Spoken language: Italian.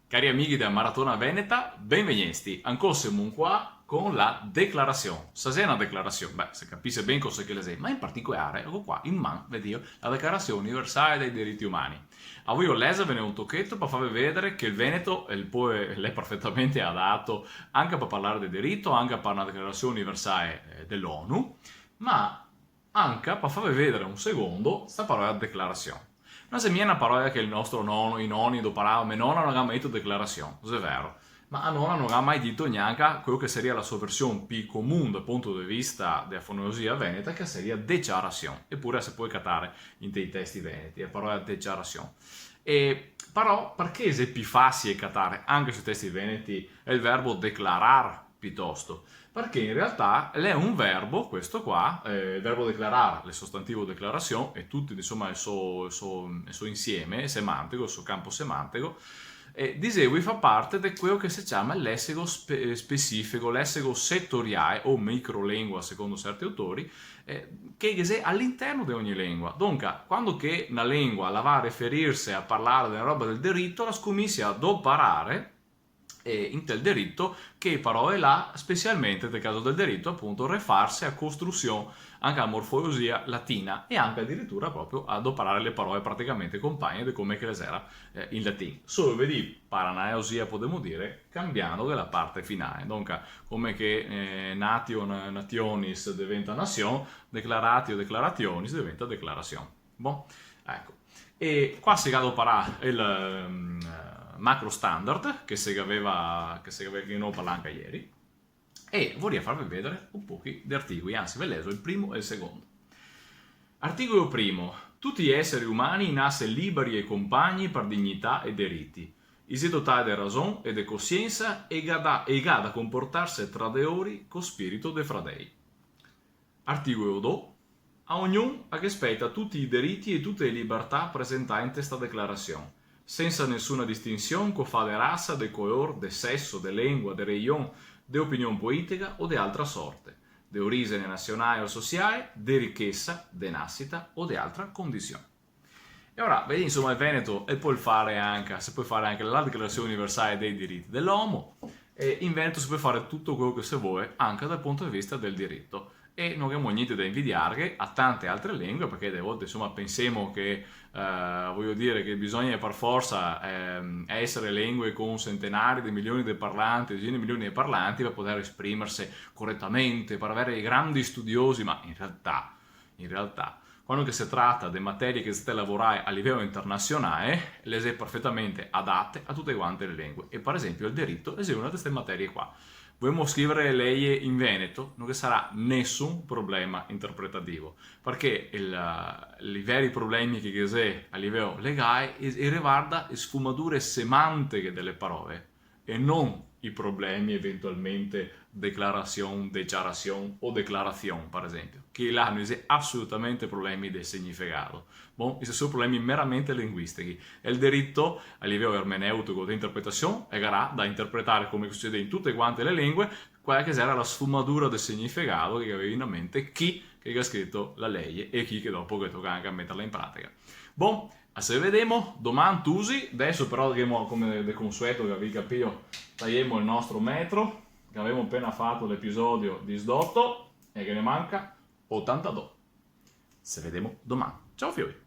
Cari amici della Maratona Veneta, benvenuti. Ancora siamo qua con la declarazione. Stasera è una declarazione, se capisce ben cosa che le sei, ma in particolare, ecco qua, in man, vedi io, la Declarazione Universale dei Diritti Umani. A voi ho leso ve ne un tocchetto per farvi vedere che il Veneto è perfettamente adatto anche per parlare del diritto, anche per una Declarazione Universale dell'ONU, ma anche per farvi vedere un secondo questa parola declarazione. Non è una parola che il nostro nonno, i nonni, dopo parlavano, non hanno mai detto declarazione, questo è vero, ma non hanno mai detto neanche quello che sarebbe la sua versione più comune dal punto di vista della fonologia veneta, che sarebbe declarazione, eppure si può cattare in dei testi veneti, la parola declarazione. Però, perché è più facile cattare anche sui testi veneti è il verbo declarar piuttosto? Perché in realtà è un verbo, questo qua, il verbo declarare, il sostantivo declarazione, e tutti insomma il suo insieme semantico, il suo campo semantico, disegui fa parte di quello che si chiama il lessico specifico, lessico settoriale o microlingua secondo certi autori, che è all'interno di ogni lingua. Dunque, quando che una lingua la va a riferirsi a parlare della roba del diritto, la scommessa a doparare in tel diritto che parole là, specialmente nel caso del diritto, appunto, refarsi a costruzione anche a morfologia latina e anche addirittura proprio ad operare le parole praticamente compagne di come che le era in latino. Solo vedi paranaeosia, potremmo dire, cambiando della parte finale. Dunque, come che nation, nationis diventa nation, declarati o declarationis diventa declarazione. Bon, ecco. E qua si adoperà il macro standard che non parlava anche ieri, e vorrei farvi vedere un po' di articoli, anzi ve leso il primo e il secondo. Articolo primo: tutti gli esseri umani nascono liberi e compagni per dignità e diritti, si dotati di ragione e di coscienza e da comportarsi tra deori con spirito de fradei. Articolo 2: a ognuno rispetta tutti i diritti e tutte le libertà presentate in questa declarazione, senza nessuna distinzione con fa de razza, de color, de sesso, de lingua, de regione, de opinione politica o de altra sorte, de origine nazionale o sociale, de ricchezza, de nascita o de altra condizione. E ora, vedi, insomma, il Veneto si può fare anche la Declarazione Universale dei Diritti dell'Uomo, e in Veneto si può fare tutto quello che si vuole anche dal punto di vista del diritto. E non abbiamo niente da invidiare a tante altre lingue, perché delle volte insomma pensiamo che voglio dire che bisogna per forza essere lingue con centenari di milioni di parlanti, decine di milioni di parlanti per poter esprimersi correttamente, per avere i grandi studiosi, ma in realtà quando che si tratta di materie che si deve lavorare a livello internazionale, le è perfettamente adatte a tutte quante le lingue. E per esempio il diritto è una di queste materie qua. Vogliamo scrivere leggi in Veneto, non ci sarà nessun problema interpretativo, perché i veri problemi che c'è a livello legale riguarda le sfumature semantiche delle parole e non i problemi eventualmente dichiarazione o declarazione, per esempio, che là non c'è assolutamente problemi del significato. Bon, questi sono problemi meramente linguistici. E il diritto, a livello ermeneutico di interpretazione, è da interpretare, come succede in tutte quante le lingue, quella che era la sfumatura del significato che aveva in mente chi che ha scritto la legge e chi che dopo che tocca anche a metterla in pratica. Bon, se vediamo domani tusi, adesso però come del consueto che vi capito, tagliamo il nostro metro, che avevamo appena fatto l'episodio di Sdotto e che ne manca 82. Se vediamo domani. Ciao fiori!